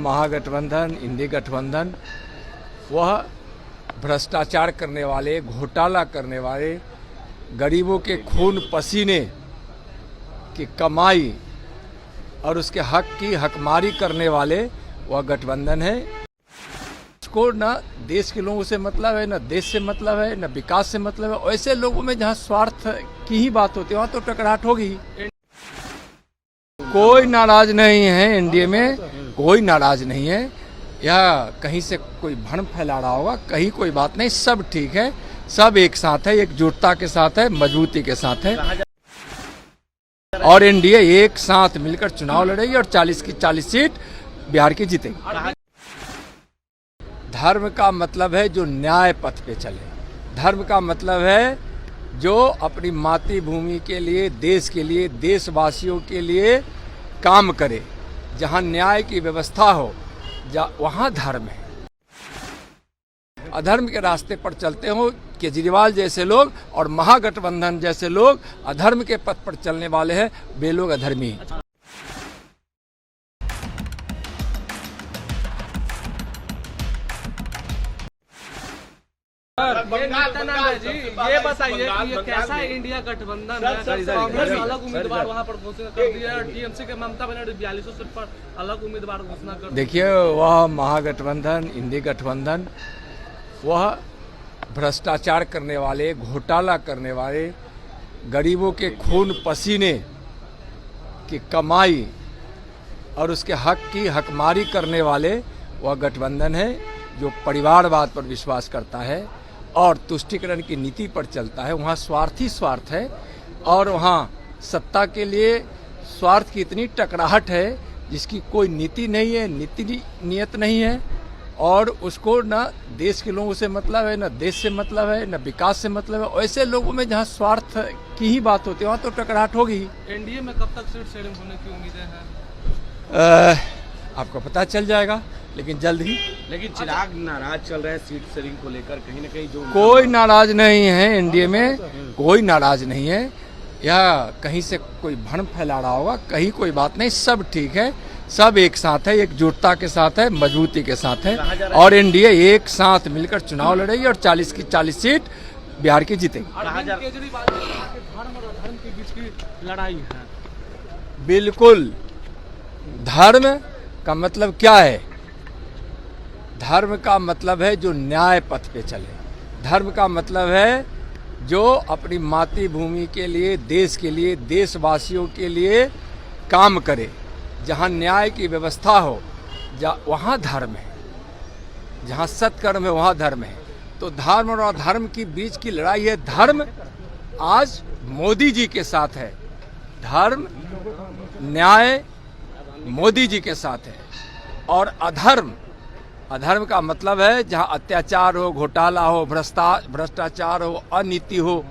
महागठबंधन, इंडी गठबंधन, वह भ्रष्टाचार करने वाले, घोटाला करने वाले, गरीबों के खून पसीने की कमाई और उसके हक की हकमारी करने वाले वह गठबंधन है। इसको न देश के लोगों से मतलब है, न देश से मतलब है, न विकास से मतलब है। ऐसे लोगों में जहाँ स्वार्थ की ही बात होती है वहाँ तो टकराहट होगी। कोई नाराज नहीं है, एनडीए में कोई नाराज नहीं है। या कहीं से कोई भ्रम फैला रहा होगा, कहीं कोई बात नहीं, सब ठीक है, सब एक साथ है, एकजुटता के साथ है, मजबूती के साथ है और एनडीए एक साथ मिलकर चुनाव लड़ेगी और 40 की 40 सीट बिहार की जीतेगी। धर्म का मतलब है जो न्याय पथ पे चले। धर्म का मतलब है जो अपनी मातृभूमि के लिए, देश के लिए, देशवासियों के लिए काम करे। जहाँ न्याय की व्यवस्था हो वहाँ धर्म है। अधर्म के रास्ते पर चलते हो केजरीवाल जैसे लोग और महागठबंधन जैसे लोग अधर्म के पथ पर चलने वाले हैं, वे लोग अधर्मी हैं। जी ये बताइए कि ये कैसा इंडिया गठबंधन है? कांग्रेस अलग उम्मीदवार वहां पर घोषणा कर दिया है, टीएमसी के ममता बनर्जी 42 सीट पर अलग उम्मीदवार घोषणा कर। देखिए, वह महागठबंधन, इंडी गठबंधन, वह भ्रष्टाचार करने वाले, घोटाला करने वाले, गरीबों के खून पसीने की कमाई और उसके हक की हकमारी करने वाले वह गठबंधन है जो परिवारवाद पर विश्वास करता है और तुष्टीकरण की नीति पर चलता है। वहाँ स्वार्थ ही स्वार्थ है और वहाँ सत्ता के लिए स्वार्थ की इतनी टकराहट है जिसकी कोई नीति नहीं है, नीति नियत नहीं है और उसको न देश के लोगों से मतलब है, न देश से मतलब है, न विकास से मतलब है। ऐसे लोगों में जहाँ स्वार्थ की ही बात होती है वहाँ तो टकराहट होगी। एनडीए में कब तक सीट शेयरिंग होने की उम्मीदें हैं? आपको पता चल जाएगा, लेकिन जल्द ही। लेकिन चिराग नाराज चल रहे हैं सीट शेयरिंग को लेकर, कहीं ना कहीं जो कोई नाराज नहीं है, एनडीए में कोई नाराज नहीं है। या कहीं से कोई भ्रम फैला रहा होगा, कहीं कोई बात नहीं, सब ठीक है, सब एक साथ है, एकजुटता के साथ है, मजबूती के साथ है और एनडीए एक साथ मिलकर चुनाव लड़ेगी और 40 की 40 सीट बिहार की जीतेगी। केजरीवाल धर्म और अधर्म के बीच की लड़ाई है। बिल्कुल। धर्म का मतलब क्या है? धर्म का मतलब है जो न्याय पथ पे चले। धर्म का मतलब है जो अपनी मातृभूमि के लिए, देश के लिए, देशवासियों के लिए काम करे। जहाँ न्याय की व्यवस्था हो वहाँ धर्म है, जहाँ सत्कर्म है वहाँ धर्म है। तो धर्म और अधर्म के बीच की लड़ाई है। धर्म आज मोदी जी के साथ है, धर्म न्याय मोदी जी के साथ है और अधर्म का मतलब है जहाँ अत्याचार हो, घोटाला हो, भ्रष्टाचार हो, अनीति हो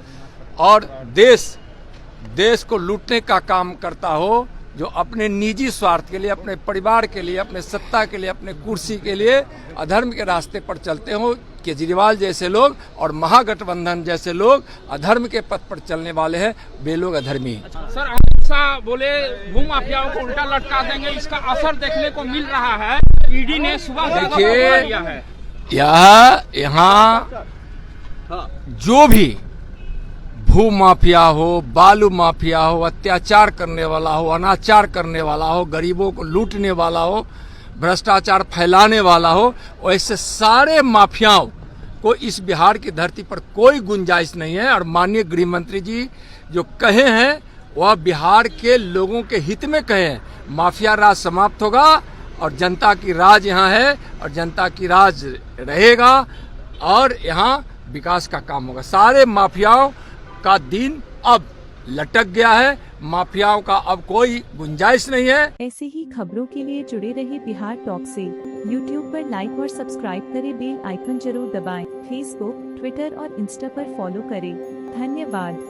और देश को लूटने का काम करता हो, जो अपने निजी स्वार्थ के लिए, अपने परिवार के लिए, अपने सत्ता के लिए, अपने कुर्सी के लिए अधर्म के रास्ते पर चलते हो केजरीवाल जैसे लोग और महागठबंधन जैसे लोग अधर्म के पथ पर चलने वाले हैं, वे लोग अधर्मी हैं। सर, अमित शाह बोले भूमाफियाओं को उल्टा लटका देंगे, इसका असर देखने को मिल रहा है। ईडी ने सुबह देखिए, यहाँ जो भी भू माफिया हो, बालू माफिया हो, अत्याचार करने वाला हो, अनाचार करने वाला हो, गरीबों को लूटने वाला हो, भ्रष्टाचार फैलाने वाला हो, वैसे सारे माफियाओं को इस बिहार की धरती पर कोई गुंजाइश नहीं है। और माननीय गृह मंत्री जी जो कहे हैं वह बिहार के लोगों के हित में कहे हैं। माफिया राज समाप्त होगा और जनता की राज यहाँ है और जनता की राज रहेगा और यहाँ विकास का काम होगा। सारे माफियाओं का दिन अब लटक गया है, माफियाओं का अब कोई गुंजाइश नहीं है। ऐसी ही खबरों के लिए जुड़े रहिए बिहार टॉक से। यूट्यूब पर लाइक और सब्सक्राइब करें, बेल आइकन जरूर दबाएं। फेसबुक, ट्विटर और इंस्टा पर फॉलो करें। धन्यवाद।